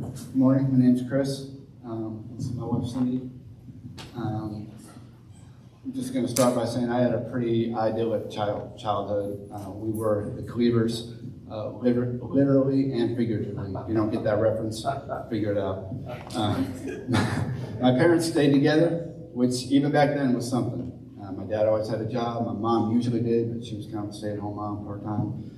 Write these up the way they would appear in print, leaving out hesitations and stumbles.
Good morning, my name's Chris. This is my wife Cindy. I'm just going to start by saying I had a pretty idyllic childhood. We were the Cleavers, literally and figuratively. If you don't get that reference, figure it out. My parents stayed together, which even back then was something. My dad always had a job. My mom usually did, but she was kind of a stay-at-home mom part-time.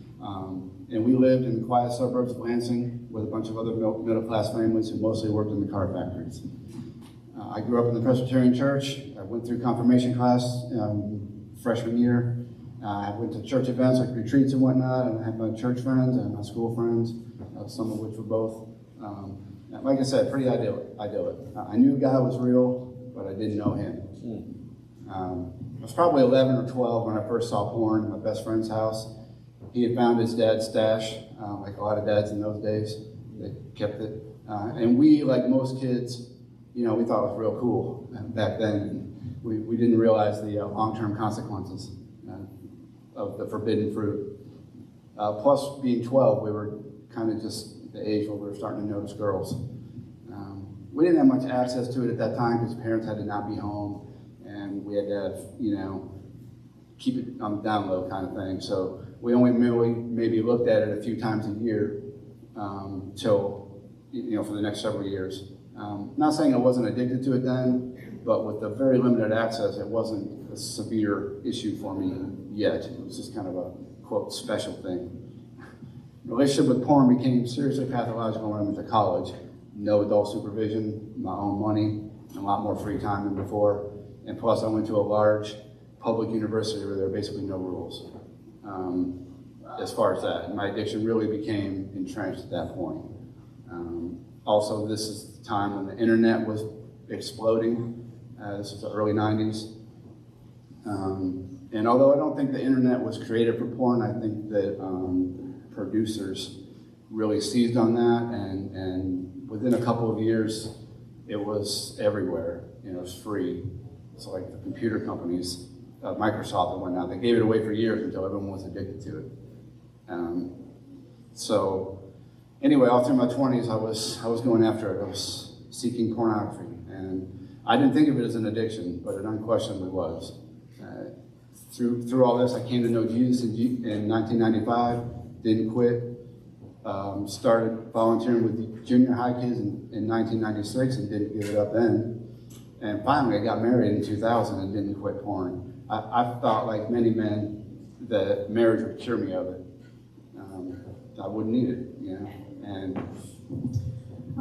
And we lived in the quiet suburbs of Lansing with a bunch of other middle-class families who mostly worked in the car factories. I grew up in the Presbyterian church. I went through confirmation class freshman year. I went to church events like retreats and whatnot, and I had my church friends and my school friends, some of which were both, like I said, pretty idyllic. I knew God was real, but I didn't know him. I was probably 11 or 12 when I first saw porn in my best friend's house. He had found his dad's stash, like a lot of dads in those days. They kept it. And we, like most kids, we thought it was real cool back then. We didn't realize the long-term consequences of the forbidden fruit. Plus, being 12, we were kind of just the age where we were starting to notice girls. We didn't have much access to it at that time because parents had to not be home, and we had to have, keep it on the down low kind of thing. So we only maybe looked at it a few times a year till, for the next several years. Not saying I wasn't addicted to it then, but with the very limited access, it wasn't a severe issue for me yet. It was just kind of a, quote, special thing. Relationship with porn became seriously pathological when I went to college. No adult supervision, my own money, and a lot more free time than before. And plus, I went to a large public university where there were basically no rules. As far as that, my addiction really became entrenched at that point. Also, this is the time when the internet was exploding. This was the early 90s. And although I don't think the internet was created for porn, I think that producers really seized on that, and within a couple of years, it was everywhere. It was free. So like the computer companies, Microsoft and whatnot, they gave it away for years until everyone was addicted to it. So anyway, all through my 20s, I was going after it. I was seeking pornography, and I didn't think of it as an addiction, but it unquestionably was. Through all this, I came to know Jesus in 1995. Didn't quit. Started volunteering with the junior high kids in 1996 and didn't give it up then. And finally, I got married in 2000 and didn't quit porn. I thought, like many men, that marriage would cure me of it. I wouldn't need it, And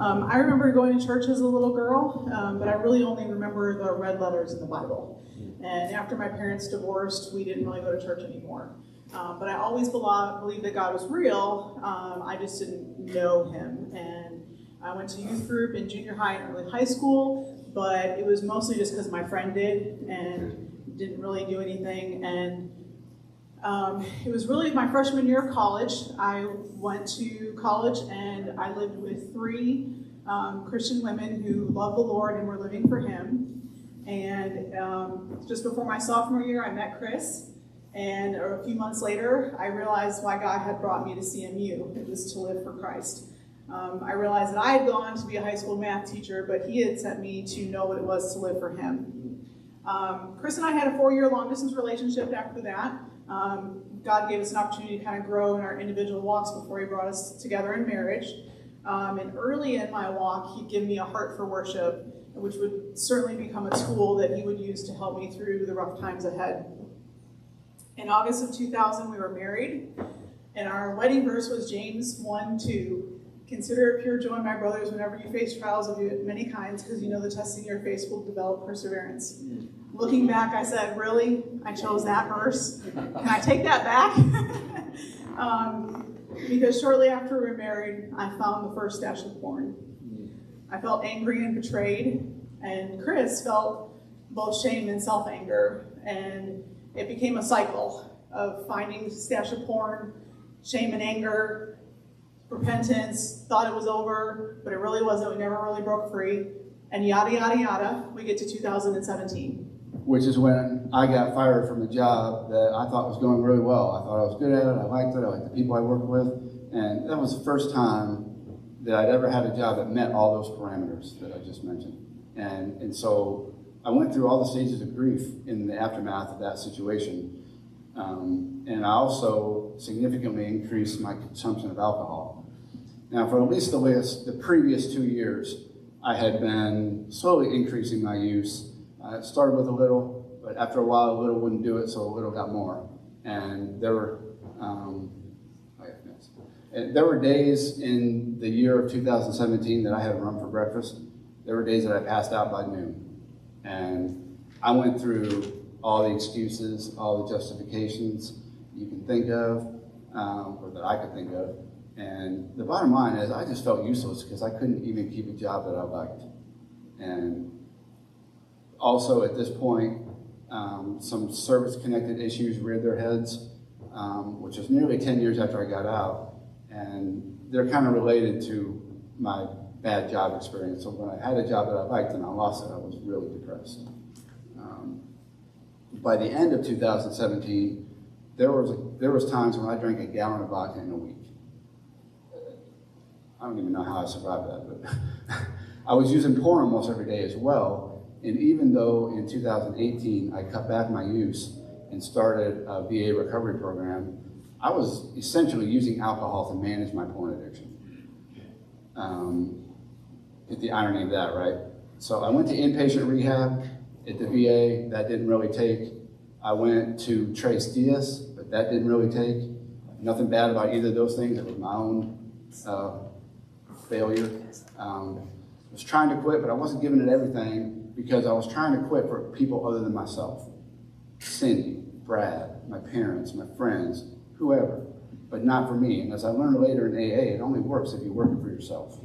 I remember going to church as a little girl, but I really only remember the red letters in the Bible. And after my parents divorced, we didn't really go to church anymore. But I always believed that God was real. I just didn't know him. And I went to youth group in junior high and early high school, but it was mostly just because my friend did and didn't really do anything. And it was really my freshman year of college. I went to college and I lived with 3 Christian women who loved the Lord and were living for him. And just before my sophomore year, I met Chris. And a few months later, I realized why God had brought me to CMU. It was to live for Christ. I realized that I had gone to be a high school math teacher, but he had sent me to know what it was to live for him. Chris and I had a 4-year long-distance relationship after that. God gave us an opportunity to kind of grow in our individual walks before he brought us together in marriage. And early in my walk, he'd given me a heart for worship, which would certainly become a tool that he would use to help me through the rough times ahead. In August of 2000, we were married, and our wedding verse was James 1:2. Consider it pure joy, my brothers, whenever you face trials of many kinds, because you know the testing your faith will develop perseverance. Looking back, I said, really? I chose that verse? Can I take that back? Because shortly after we were married, I found the first stash of porn. I felt angry and betrayed, and Chris felt both shame and self-anger, and it became a cycle of finding a stash of porn, shame and anger, repentance, thought it was over, but it really wasn't. We never really broke free, and yada, yada, yada. We get to 2017. Which is when I got fired from a job that I thought was going really well. I thought I was good at it, I liked the people I worked with, and that was the first time that I'd ever had a job that met all those parameters that I just mentioned. And so I went through all the stages of grief in the aftermath of that situation. And I also significantly increased my consumption of alcohol. Now, for at least the previous 2 years, I had been slowly increasing my use. I started with a little, but after a while, a little wouldn't do it, so a little got more. And there were days in the year of 2017 that I had rum for breakfast. There were days that I passed out by noon. And I went through all the excuses, all the justifications you can think of, or that I could think of. And the bottom line is I just felt useless because I couldn't even keep a job that I liked. And also at this point, some service-connected issues reared their heads, which was nearly 10 years after I got out. And they're kind of related to my bad job experience. So when I had a job that I liked and I lost it, I was really depressed. By the end of 2017, there was times when I drank a gallon of vodka in a week. I don't even know how I survived that, but I was using porn almost every day as well. And even though in 2018 I cut back my use and started a VA recovery program, I was essentially using alcohol to manage my porn addiction. Get the irony of that, right? So I went to inpatient rehab at the VA. That didn't really take. I went to Tres Dias, but that didn't really take. Nothing bad about either of those things. It was my own failure. I was trying to quit, but I wasn't giving it everything because I was trying to quit for people other than myself. Cindy, Brad, my parents, my friends, whoever, but not for me. And as I learned later in AA, it only works if you're working for yourself.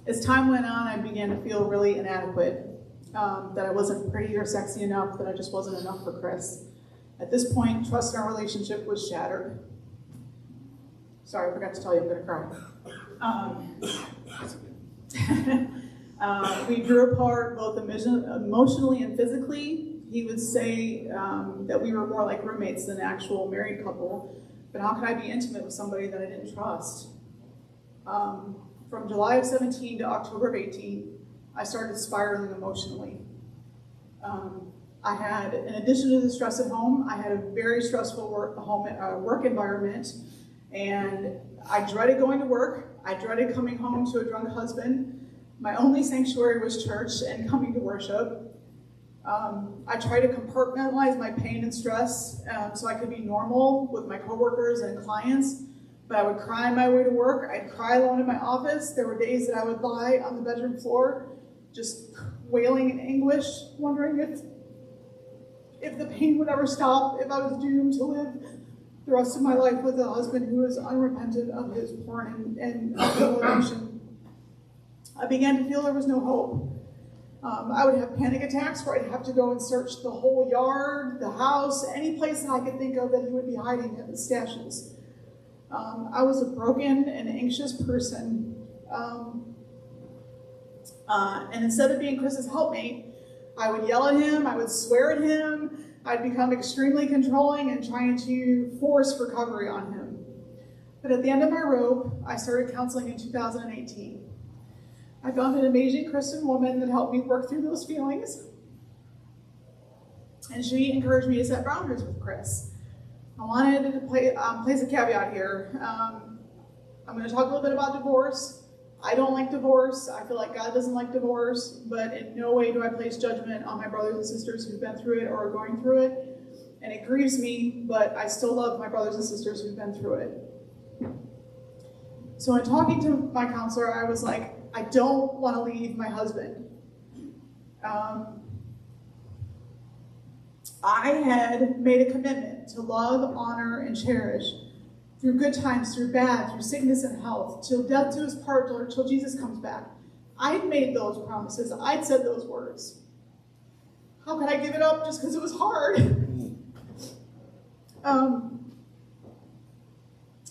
As time went on, I began to feel really inadequate, that I wasn't pretty or sexy enough, that I just wasn't enough for Chris. At this point, trust in our relationship was shattered. Sorry, I forgot to tell you I'm going to cry. We grew apart both emotionally and physically. He would say that we were more like roommates than an actual married couple. But how could I be intimate with somebody that I didn't trust? From July of 17 to October of 18, I started spiraling emotionally. I had, in addition to the stress at home, I had a very stressful work environment. And I dreaded going to work. I dreaded coming home to a drunk husband. My only sanctuary was church and coming to worship. I tried to compartmentalize my pain and stress so I could be normal with my coworkers and clients. But I would cry my way to work. I'd cry alone in my office. There were days that I would lie on the bedroom floor, just wailing in anguish, wondering if the pain would ever stop, if I was doomed to live the rest of my life with a husband who was unrepentant of his porn and addiction. I began to feel there was no hope. I would have panic attacks where I'd have to go and search the whole yard, the house, any place that I could think of that he would be hiding at the stashes. I was a broken and anxious person. And instead of being Chris's helpmate, I would yell at him, I would swear at him, I'd become extremely controlling and trying to force recovery on him. But at the end of my rope, I started counseling in 2018. I found an amazing Christian woman that helped me work through those feelings. And she encouraged me to set boundaries with Chris. I wanted to place a caveat here. I'm going to talk a little bit about divorce. I don't like divorce. I feel like God doesn't like divorce, but in no way do I place judgment on my brothers and sisters who've been through it or are going through it. And it grieves me, but I still love my brothers and sisters who've been through it. So in talking to my counselor, I was like, I don't want to leave my husband. I had made a commitment to love, honor, and cherish through good times, through bad, through sickness and health, till death do us part, or till Jesus comes back. I'd made those promises. I'd said those words. How could I give it up just because it was hard?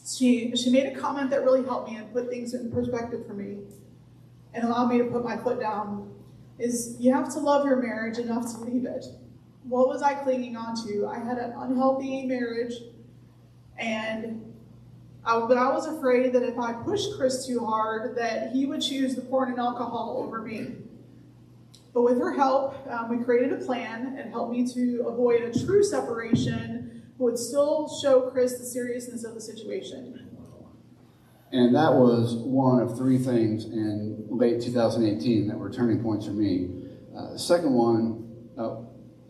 She made a comment that really helped me and put things in perspective for me and allowed me to put my foot down, is you have to love your marriage enough to leave it. What was I clinging on to? I had an unhealthy marriage, and But I was afraid that if I pushed Chris too hard, that he would choose the porn and alcohol over me. But with her help, we created a plan and helped me to avoid a true separation, but would still show Chris the seriousness of the situation. And that was one of three things in late 2018 that were turning points for me. The second one,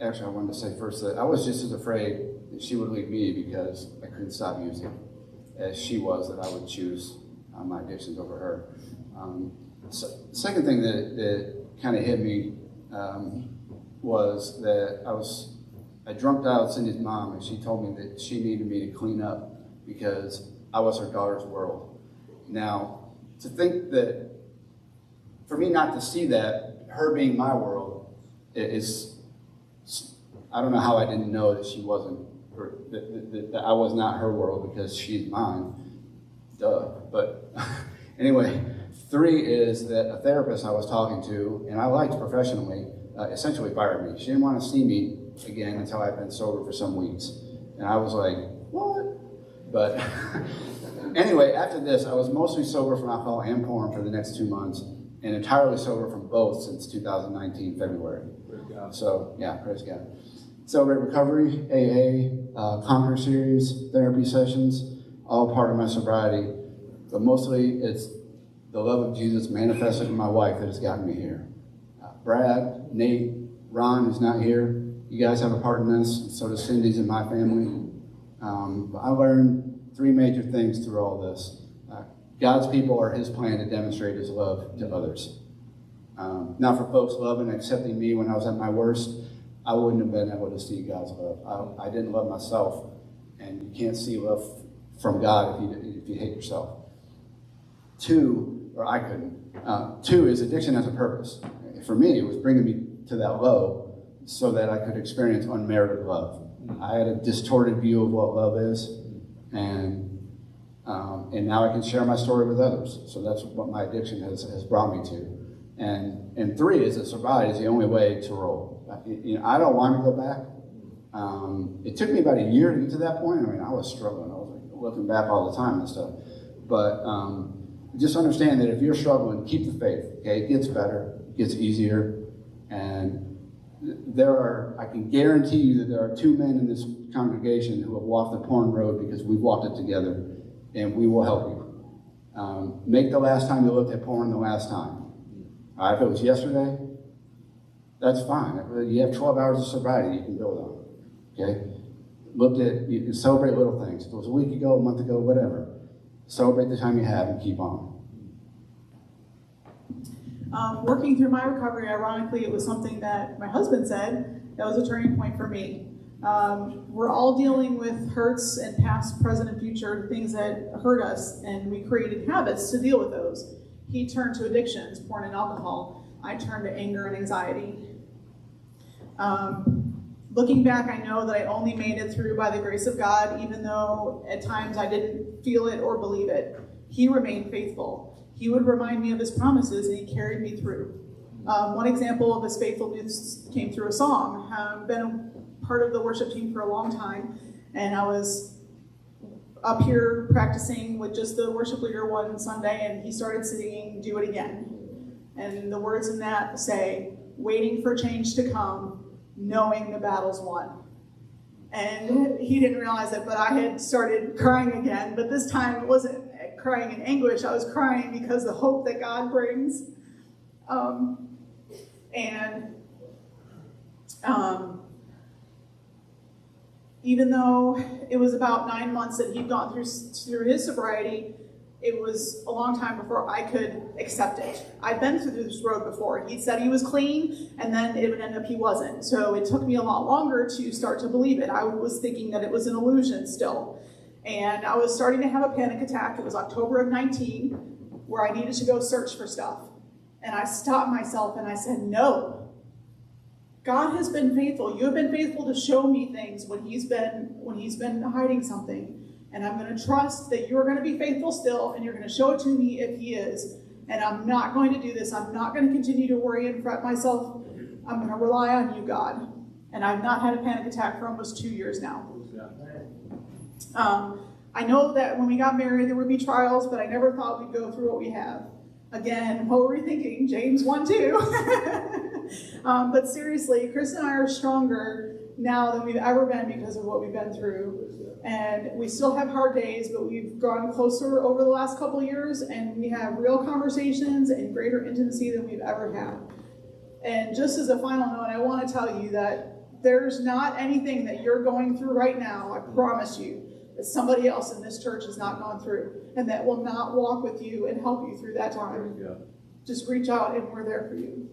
actually I wanted to say first that I was just as afraid that she would leave me because I couldn't stop using as she was, that I would choose my addictions over her. Second thing that kind of hit me was that I drunked out Cindy's mom, and she told me that she needed me to clean up because I was her daughter's world. Now, to think that, for me not to see that, her being my world, is, I don't know how I didn't know that she wasn't, or that I was not her world because she's mine. Duh. But anyway, 3 is that a therapist I was talking to, and I liked professionally, essentially fired me. She didn't want to see me again until I'd been sober for some weeks. And I was like, what? But anyway, after this, I was mostly sober from alcohol and porn for the next 2 months, and entirely sober from both since 2019, February. So, yeah, praise God. Celebrate Recovery, AA, Conquer series, therapy sessions, all part of my sobriety. But mostly, it's the love of Jesus manifested in my wife that has gotten me here. Brad, Nate, Ron, who's not here, you guys have a part in this, and so does Cindy's and my family. But I learned 3 major things through all this. God's people are his plan to demonstrate his love to others. Now for folks loving and accepting me when I was at my worst, I wouldn't have been able to see God's love. I didn't love myself, and you can't see love from God if you hate yourself. 2, or I couldn't. 2 is addiction has a purpose. For me, it was bringing me to that low so that I could experience unmerited love. I had a distorted view of what love is, and now I can share my story with others. So that's what my addiction has brought me to. And 3 is that sobriety is the only way to roll. I don't want to go back. It took me about a year to get to that point. I mean, I was struggling. I was looking back all the time and stuff. But just understand that if you're struggling, keep the faith. Okay, it gets better, it gets easier, and I can guarantee you that there are 2 men in this congregation who have walked the porn road because we've walked it together, and we will help you. Make the last time you looked at porn the last time. If it was yesterday, that's fine. You have 12 hours of sobriety you can build on. Okay? You can celebrate little things. If it was a week ago, a month ago, whatever. Celebrate the time you have and keep on. Working through my recovery, ironically, it was something that my husband said that was a turning point for me. We're all dealing with hurts and past, present, and future, things that hurt us, and we created habits to deal with those. He turned to addictions, porn and alcohol. I turned to anger and anxiety. Looking back, I know that I only made it through by the grace of God, even though at times I didn't feel it or believe it. He remained faithful. He would remind me of his promises, and he carried me through. One example of his faithfulness came through a song. I've been a part of the worship team for a long time, and I was up here practicing with just the worship leader one Sunday, and he started singing Do It Again. And the words in that say, waiting for change to come, knowing the battle's won. And he didn't realize it, but I had started crying again, but this time it wasn't crying in anguish. I was crying because the hope that God brings. Even though it was about 9 months that he'd gone through his sobriety, it was a long time before I could accept it. I'd been through this road before. He said he was clean, and then it would end up he wasn't. So it took me a lot longer to start to believe it. I was thinking that it was an illusion still. And I was starting to have a panic attack. It was October of 19, where I needed to go search for stuff. And I stopped myself and I said, no. God has been faithful. You have been faithful to show me things when he's been hiding something. And I'm going to trust that you're going to be faithful still, and you're going to show it to me if he is. And I'm not going to do this. I'm not going to continue to worry and fret myself. I'm going to rely on you, God. And I've not had a panic attack for almost 2 years now. I know that when we got married, there would be trials, but I never thought we'd go through what we have. Again, what were we thinking? James 1:2. But seriously, Chris and I are stronger now than we've ever been because of what we've been through. And we still have hard days, but we've grown closer over the last couple of years, and we have real conversations and greater intimacy than we've ever had. And just as a final note, I want to tell you that there's not anything that you're going through right now, I promise you, that somebody else in this church has not gone through, and that will not walk with you and help you through that time. Just reach out, and we're there for you.